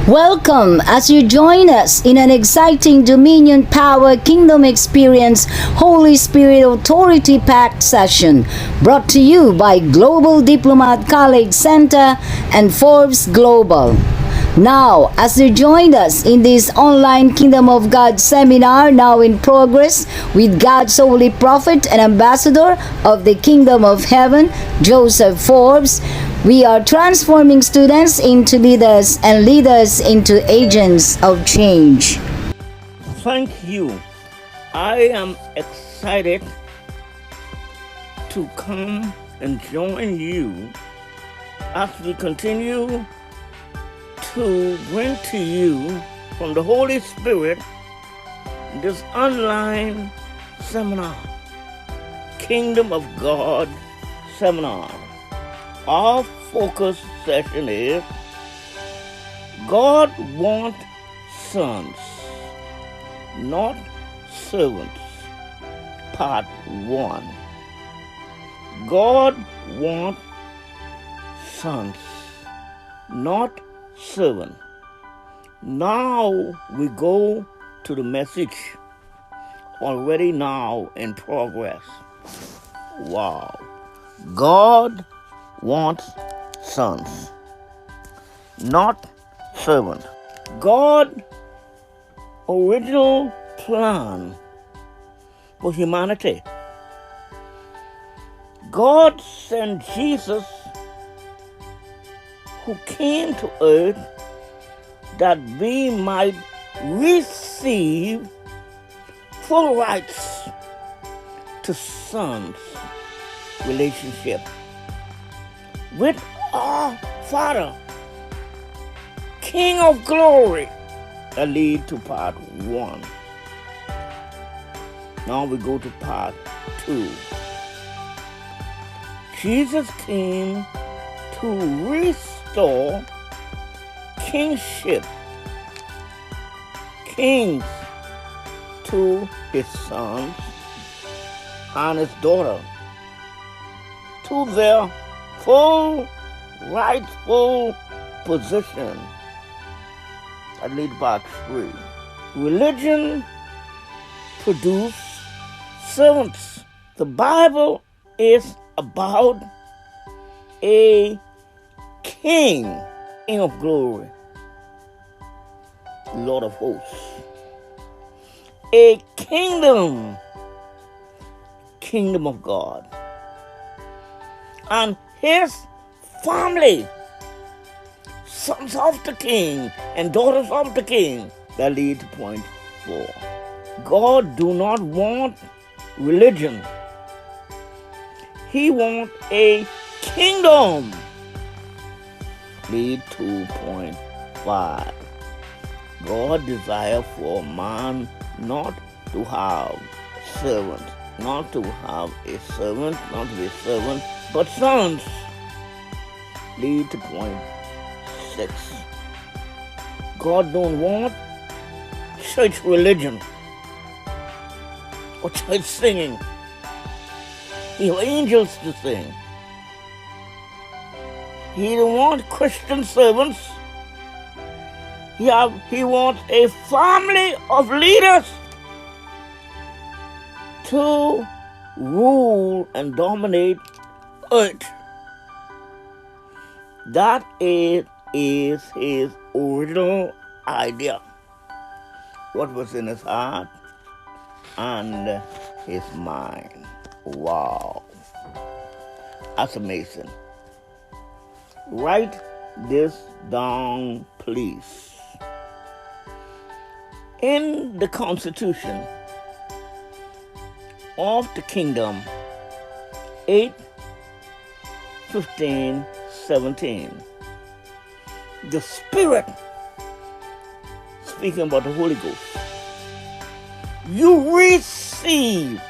Welcome as you join us in an exciting Dominion Power Kingdom Experience Holy Spirit Authority Packed session brought to you by Global Diplomat College Center and Forbes Global. Now, as you joined us in this online Kingdom of God seminar now in progress with God's holy prophet and ambassador of the Kingdom of Heaven, Joseph Forbes, we are transforming students into leaders and leaders into agents of change. Thank you. I am excited to come and join you as we continue to bring to you from the Holy Spirit this online seminar, Kingdom of God seminar. Our focus session is God wants sons, not servants. Part 1. God wants sons, not servants. Now we go to the message already now in progress. Wow. God wants sons, not servants. God's original plan for humanity. God sent Jesus, who came to earth that we might receive full rights to sons relationship with our Father, King of Glory, that lead to part 1. Now we go to part 2. Jesus came to restore kingship, kings to his sons and his daughter, to their full rightful position. That lead part 3. Religion produces servants. The Bible is about a king of glory, Lord of hosts. A kingdom of God. And his family, sons of the king and daughters of the king. That leads to point 4. God do not want religion. He wants a kingdom. Lead to point 5. God desire for man not to have servants, not to have a servant, not to be a servant, but sons. Lead to point 6. God don't want church religion or church singing. He wants angels to sing. He don't want Christian servants. He wants a family of leaders to rule and dominate earth. That is his original idea. What was in his heart and his mind. Wow. That's amazing. Write this down, please. In the Constitution of the Kingdom, 8:15-17, the Spirit, speaking about the Holy Ghost, you receive.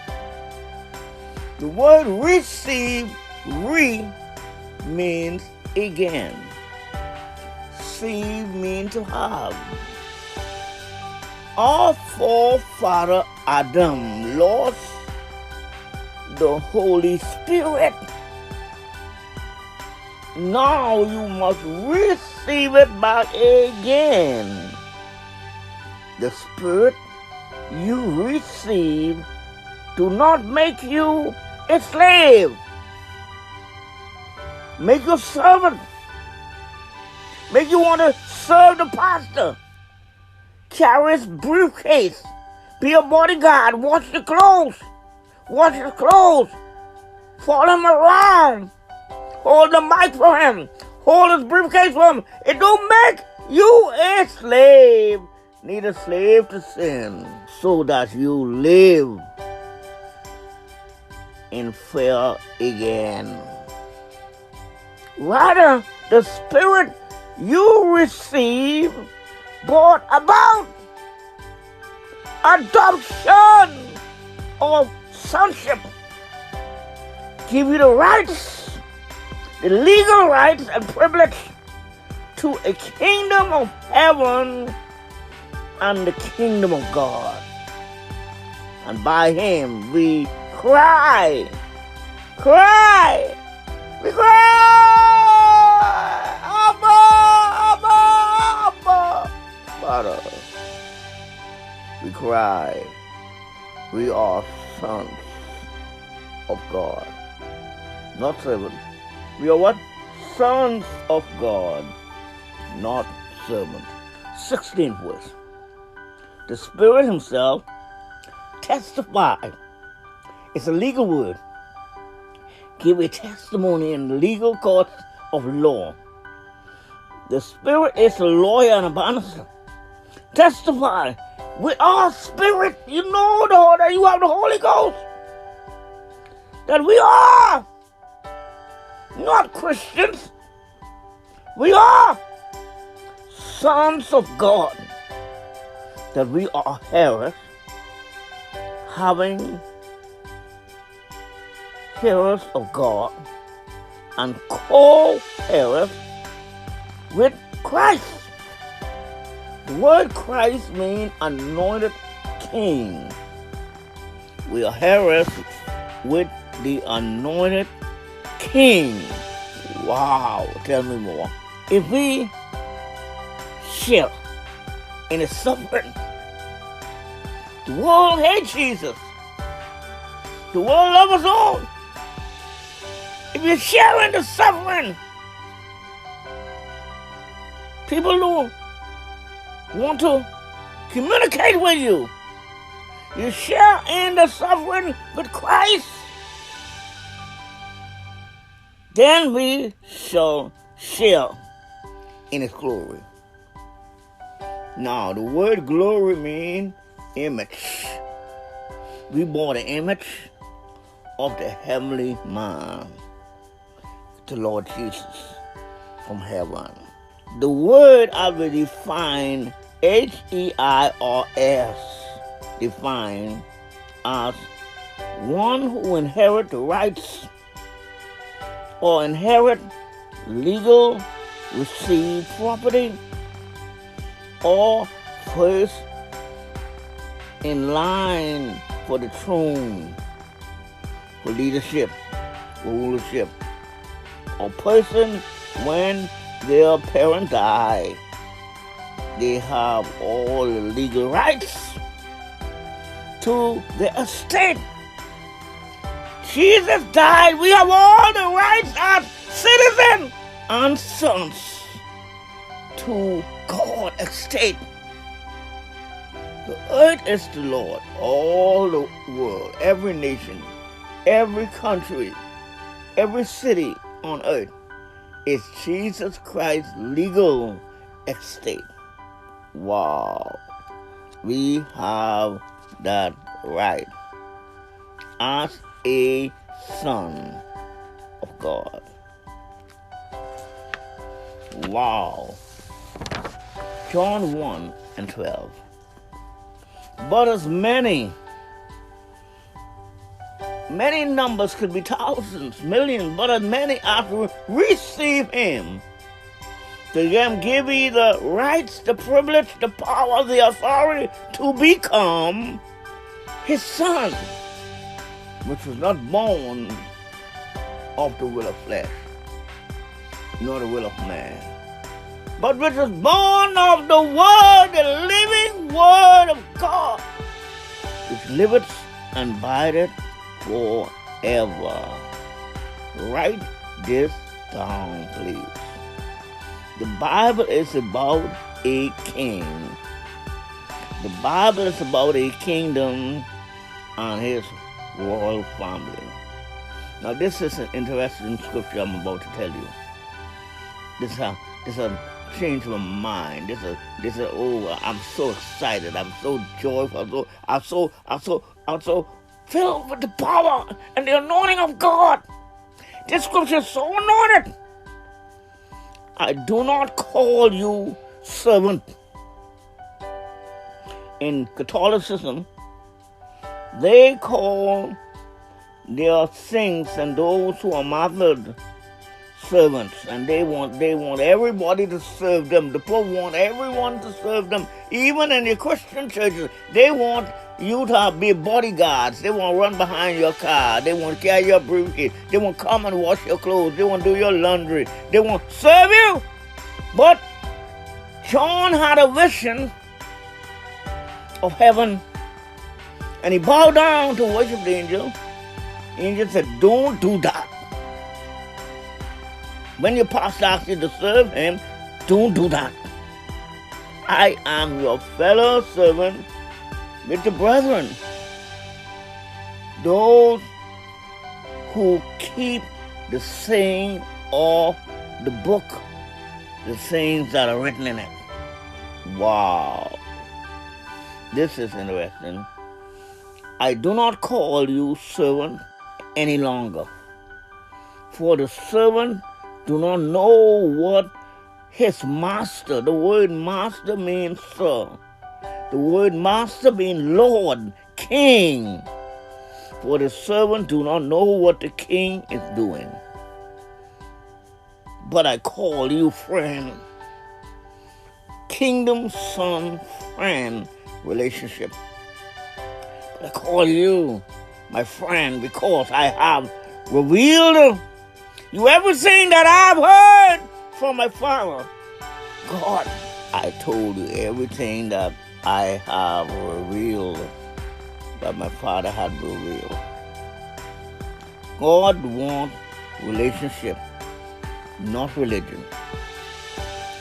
The word receive, means again. See means to have. Our forefather Adam lost the Holy Spirit Now you must receive it back again. The Spirit you receive do not make you a slave. Make you a servant. Make you want to serve the pastor. Carry his briefcase. Be a bodyguard. Wash the clothes. Wash his clothes. Follow him around. Hold the mic for him. Hold his briefcase for him. It don't make you a slave. Need a slave to sin, so that you live in fear again. Rather, the Spirit you receive brought about adoption of sonship. Give you the rights, the legal rights and privilege to a kingdom of heaven and the kingdom of God. And by him we cry, we cry, Abba, Abba, Abba, Father. We cry, we are sons of God, not servants. We are what? Sons of God, not servants. 16th verse. The Spirit himself testifies. It's a legal word. Give a testimony in the legal courts of law. The Spirit is a lawyer and a barrister. Testify with our spirit. You know that you have the Holy Ghost. That we are not Christians. We are sons of God. That we are heirs, having heirs of God and co-heirs with Christ. The word Christ means anointed king. We are heirs with the anointed king. Wow, tell me more. If we share in his suffering, the world hates Jesus. The world loves us all. If you share in the suffering, people don't want to communicate with you. You share in the suffering with Christ, then we shall share in his glory. Now, the word glory means image. We bore the image of the heavenly man, the Lord Jesus from heaven. The word I will define H-E-I-R-S, defined as one who inherit the rights or inherit legal received property or first in line for the throne, for leadership, for rulership, or person when their parent died, they have all the legal rights to the estate. Jesus died, we have all the rights as citizens and sons to God's estate. The earth is the Lord, all the world, every nation, every country, every city on earth is Jesus Christ's legal estate. Wow. We have that right as a son of God. Wow. John 1:12. But as many numbers could be thousands, millions, but as many as receive him, to them give he the rights, the privilege, the power, the authority to become his son, which was not born of the will of flesh, nor the will of man, but which is born of the Word, the living Word of God, which liveth and abideth forever. Write this down, please. The Bible is about a king. The Bible is about a kingdom and his royal family. Now, this is an interesting scripture I'm about to tell you. This has changed my mind. I'm so excited. I'm so joyful. I'm so filled with the power and the anointing of God. This scripture is so anointed. I do not call you servant. In Catholicism, they call their saints and those who are martyred servants, and they want everybody to serve them. The Pope wants everyone to serve them. Even in the Christian churches, they want you to be bodyguards. They want to run behind your car. They want to carry your briefcase. They want to come and wash your clothes. They want to do your laundry. They want to serve you. But John had a vision of heaven, and he bowed down to worship the angel. The angel said, don't do that. When your pastor asks you to serve him, don't do that. I am your fellow servant with the brethren, those who keep the saying of the book, the sayings that are written in it. Wow. This is interesting. I do not call you servant any longer, for the servant do not know what his master, the word master means sir. The word master means Lord, King. For the servant do not know what the king is doing. But I call you friend. Kingdom son friend relationship. But I call you my friend because I have revealed you everything that I've heard from my Father. God, I told you everything that I have revealed, that my Father had revealed. God wants relationship, not religion.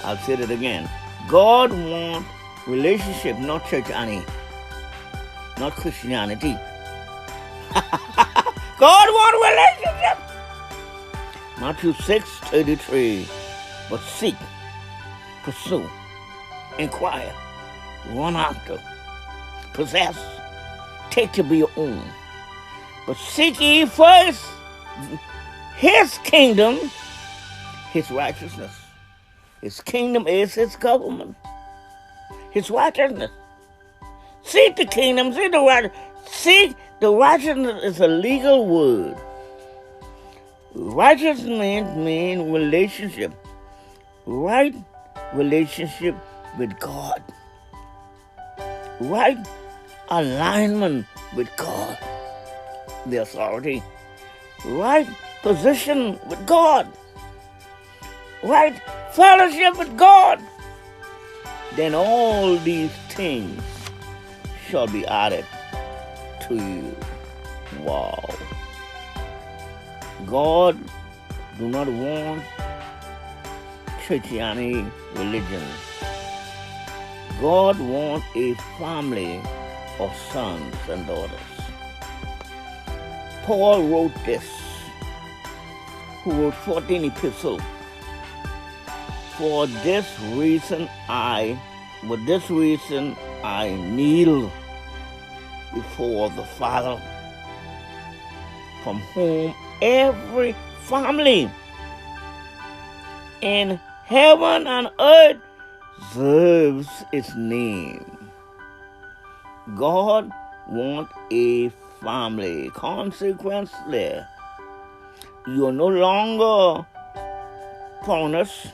I'll say that again. God wants relationship, not church Annie, not Christianity. God wants relationship. Matthew 6:33. But seek, pursue, inquire, run after, possess, take to be your own. But seek ye first his kingdom, his righteousness. His kingdom is his government, his righteousness. Seek the kingdom, seek the righteousness. Seek the righteousness is a legal word. Righteousness means relationship. Right relationship with God. Right alignment with God, the authority. Right position with God. Right fellowship with God. Then all these things shall be added to you. Wow. God do not want churchianity religion. God wants a family of sons and daughters. Paul wrote this, who wrote 14 epistles. For this reason I kneel before the Father, from whom every family in heaven and earth serves its name. God wants a family. Consequently, you are no longer foreigners.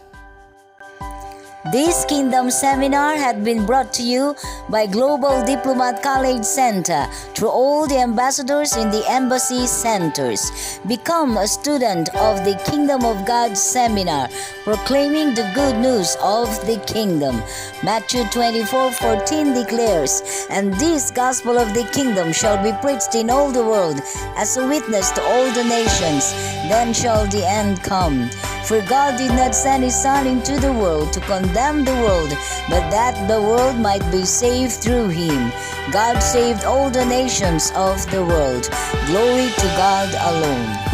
This Kingdom Seminar had been brought to you by Global Diplomat College Center through all the ambassadors in the embassy centers. Become a student of the Kingdom of God Seminar, proclaiming the good news of the kingdom. Matthew 24:14 declares, "And this gospel of the kingdom shall be preached in all the world as a witness to all the nations. Then shall the end come. For God did not send his Son into the world to condemn the world, but that the world might be saved through him. God saved all the nations of the world. Glory to God alone."